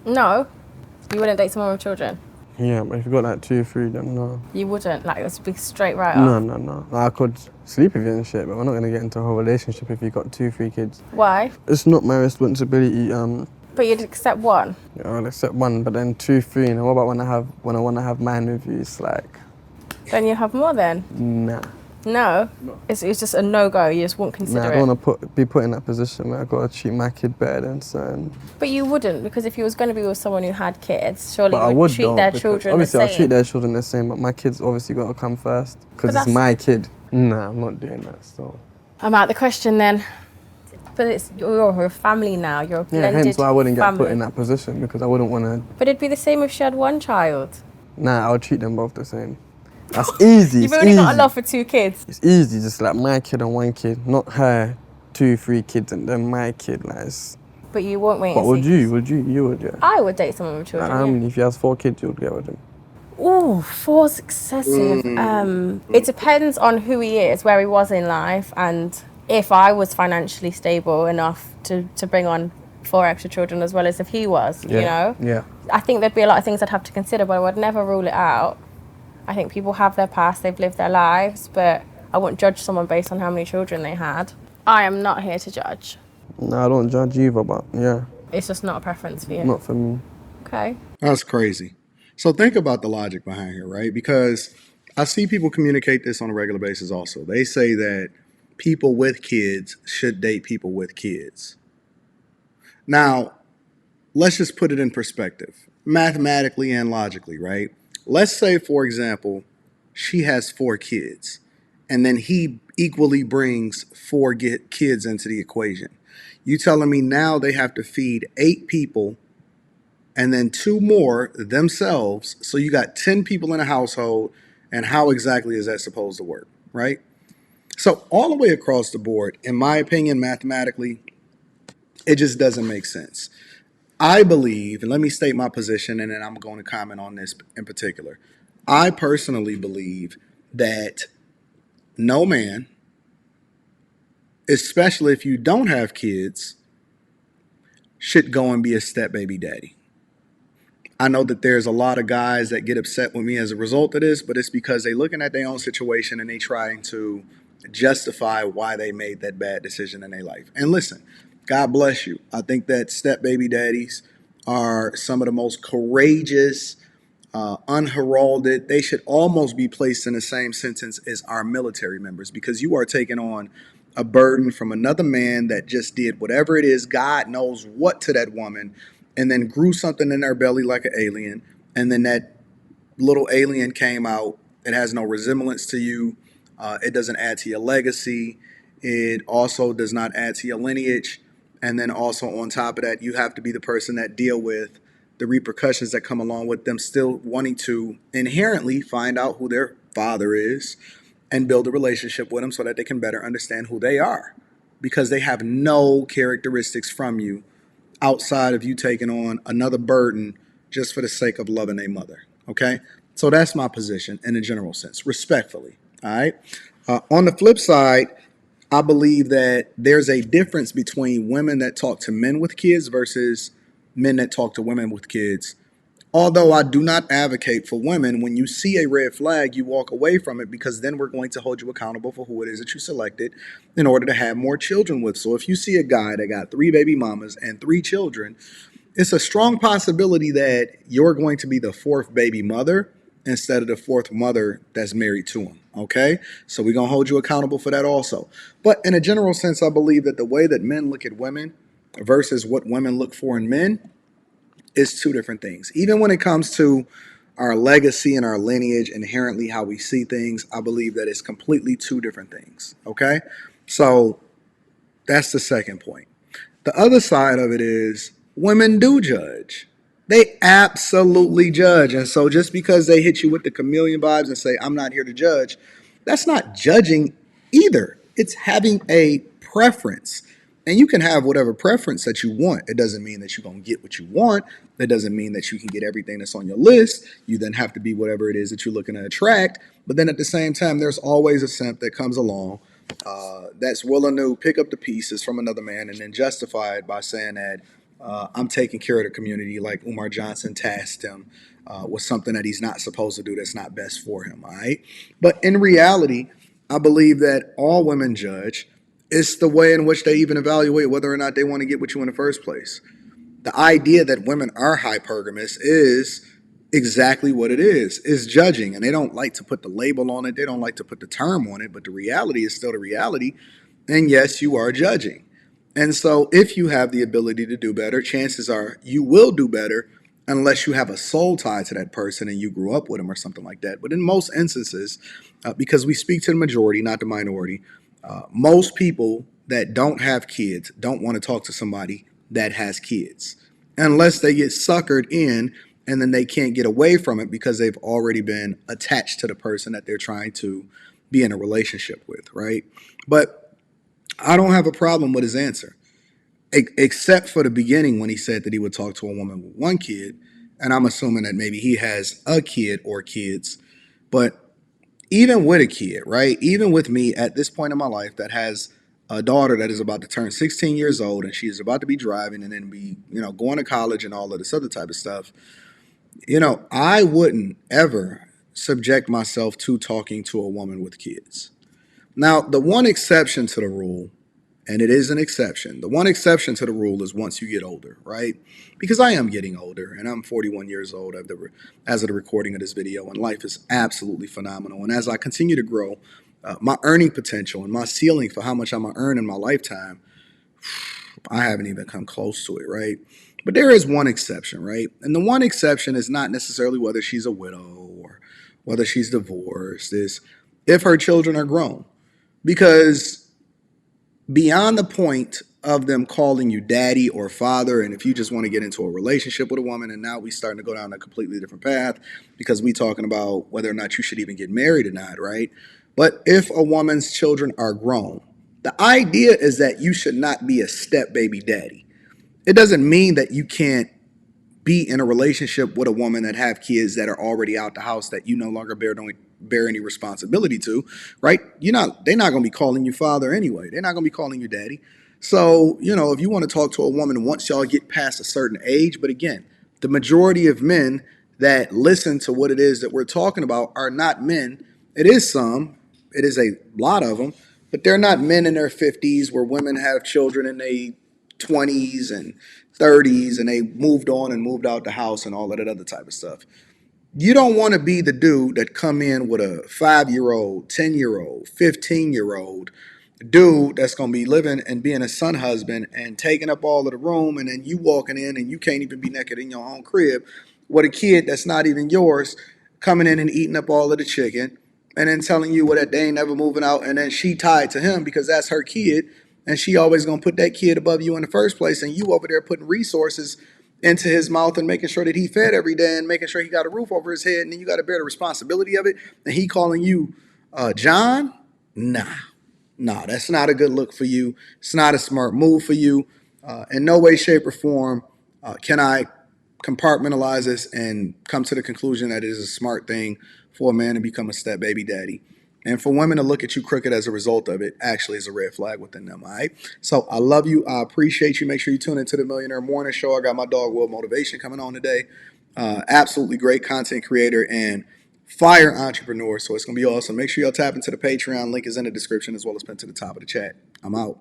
No, you wouldn't date someone with children. Yeah, but if you got like 2, 3, then no. You wouldn't. Like, it's a big straight right No, off. no, no. Like, I could sleep with you and shit, but we're not gonna get into a whole relationship if you got 2, 3 kids. Why? It's not my responsibility. But you'd accept one. I'll accept one, but then 2, 3. And what about when I want to have mine with you? It's like, Then you have more then. nah. No. It's just a no-go. You just won't Nah, consider I it. don't want to be put in that position where I gotta treat my kid better than certain. But you wouldn't, because if you was going to be with someone who had kids, surely But I you would treat though, their because children the obviously same. I'll treat their children the same, but my kids obviously gotta come first because But it's that's- my kid. Nah, I'm not doing that. So I'm out the question then. But you're a family now. You're a yeah, blended hence why I wouldn't get family. put in that position because I wouldn't want to. But it'd be the same if she had one child. Nah, I'll treat them both the same. That's easy. You've It's only got a easy. love for 2 kids. It's easy, just like my kid and one kid, not her 2, 3 kids and then my kid. Like, But you won't wait but and would see. you? Would you? You would, yeah. I would date someone with children. How yeah. many? If he has 4 kids, you would get with him. Ooh, 4's excessive. It depends on who he is, where he was in life, and if I was financially stable enough to bring on 4 extra children as well as if he was, Yeah. you know? Yeah. I think there'd be a lot of things I'd have to consider, but I would never rule it out. I think people have their past, they've lived their lives, but I wouldn't judge someone based on how many children they had. I am not here to judge. No, I don't judge either, but yeah, It's just not a preference for you. not for me. Okay. That's crazy. So think about the logic behind here, right? Because I see people communicate this on a regular basis also. They say that people with kids should date people with kids. Now, let's just put it in perspective, mathematically and logically, right? Let's say, for example, she has 4 kids, and then he equally brings 4 kids into the equation. You telling me now they have to feed 8 people and then 2 more themselves, so you got 10 people in a household, and how exactly is that supposed to work, right? So all the way across the board, in my opinion, mathematically, it just doesn't make sense. I believe, and let me state my position, and then I'm going to comment on this in particular. I personally believe that no man, especially if you don't have kids, should go and be a step baby daddy. I know that there's a lot of guys that get upset with me as a result of this, but it's because they're looking at their own situation and they trying to justify why they made that bad decision in their life. And listen, God bless you. I think that step baby daddies are some of the most courageous, unheralded. They should almost be placed in the same sentence as our military members because you are taking on a burden from another man that just did whatever it is, God knows what to that woman, and then grew something in their belly like an alien. And then that little alien came out. It has no resemblance to you. It doesn't add to your legacy. It also does not add to your lineage. And then also on top of that, you have to be the person that deal with the repercussions that come along with them still wanting to inherently find out who their father is and build a relationship with them so that they can better understand who they are, because they have no characteristics from you outside of you taking on another burden just for the sake of loving a mother. Okay? So that's my position in a general sense, respectfully. All right? On the flip side, I believe that there's a difference between women that talk to men with kids versus men that talk to women with kids. Although I do not advocate for women, when you see a red flag, you walk away from it, because then we're going to hold you accountable for who it is that you selected in order to have more children with. So if you see a guy that got 3 baby mamas and 3 children, it's a strong possibility that you're going to be the 4th baby mother instead of the 4th mother that's married to him. Okay? So we're going to hold you accountable for that also. But in a general sense, I believe that the way that men look at women versus what women look for in men is 2 different things. Even when it comes to our legacy and our lineage, inherently how we see things, I believe that it's completely 2 different things. Okay? So that's the second point. The other side of it is women do judge. They absolutely judge. And so just because they hit you with the chameleon vibes and say, I'm not here to judge, that's not judging either. It's having a preference. And you can have whatever preference that you want. It doesn't mean that you're going to get what you want. That doesn't mean that you can get everything that's on your list. You then have to be whatever it is that you're looking to attract. But then at the same time, there's always a simp that comes along that's willing to pick up the pieces from another man and then justify it by saying that I'm taking care of the community, like Umar Johnson tasked him with something that he's not supposed to do that's not best for him. All right. But in reality, I believe that all women judge. It's the way in which they even evaluate whether or not they want to get with you in the first place. The idea that women are hypergamous is exactly what it is judging. And they don't like to put the label on it. They don't like to put the term on it, but the reality is still the reality. And yes, you are judging. And so if you have the ability to do better, chances are you will do better unless you have a soul tie to that person and you grew up with them or something like that. But in most instances, because we speak to the majority, not the minority, most people that don't have kids don't want to talk to somebody that has kids unless they get suckered in and then they can't get away from it because they've already been attached to the person that they're trying to be in a relationship with, right? But I don't have a problem with his answer, except for the beginning when he said that he would talk to a woman with one kid. And I'm assuming that maybe he has a kid or kids. But even with a kid, right? Even with me at this point in my life that has a daughter that is about to turn 16 years old and she is about to be driving and then be, going to college and all of this other type of stuff, I wouldn't ever subject myself to talking to a woman with kids. Now, the one exception to the rule, and it is an exception, the one exception to the rule is once you get older, right? Because I am getting older and I'm 41 years old as of the recording of this video, and life is absolutely phenomenal. And as I continue to grow, my earning potential and my ceiling for how much I'm going to earn in my lifetime, I haven't even come close to it, right? But there is one exception, right? And the one exception is not necessarily whether she's a widow or whether she's divorced, is if her children are grown. Because beyond the point of them calling you daddy or father, and if you just want to get into a relationship with a woman, and now we starting to go down a completely different path because we talking about whether or not you should even get married or not, right? But if a woman's children are grown, the idea is that you should not be a step baby daddy. It doesn't mean that you can't be in a relationship with a woman that have kids that are already out the house that you no longer bear any responsibility to, right? They're not going to be calling you father anyway. They're not going to be calling you daddy. So, if you want to talk to a woman once y'all get past a certain age, but again, the majority of men that listen to what it is that we're talking about are not men. It is a lot of them, but they're not men in their 50s where women have children in their 20s and 30s and they moved on and moved out the house and all of that other type of stuff. You don't want to be the dude that come in with a 5-year-old, 10-year-old, 15-year-old dude that's going to be living and being a son husband and taking up all of the room, and then you walking in and you can't even be naked in your own crib with a kid that's not even yours coming in and eating up all of the chicken and then telling you that they ain't never moving out, and then she tied to him because that's her kid and she always going to put that kid above you in the first place, and you over there putting resources into his mouth and making sure that he fed every day and making sure he got a roof over his head, and then you got to bear the responsibility of it, and he calling you John? Nah, that's not a good look for you. It's not a smart move for you. In no way, shape, or form can I compartmentalize this and come to the conclusion that it is a smart thing for a man to become a step baby daddy. And for women to look at you crooked as a result of it actually is a red flag within them, all right? So I love you. I appreciate you. Make sure you tune into the Millionaire Morning Show. I got my dog Will Motivation coming on today. Absolutely great content creator and fire entrepreneur. So it's going to be awesome. Make sure y'all tap into the Patreon. Link is in the description as well as pinned to the top of the chat. I'm out.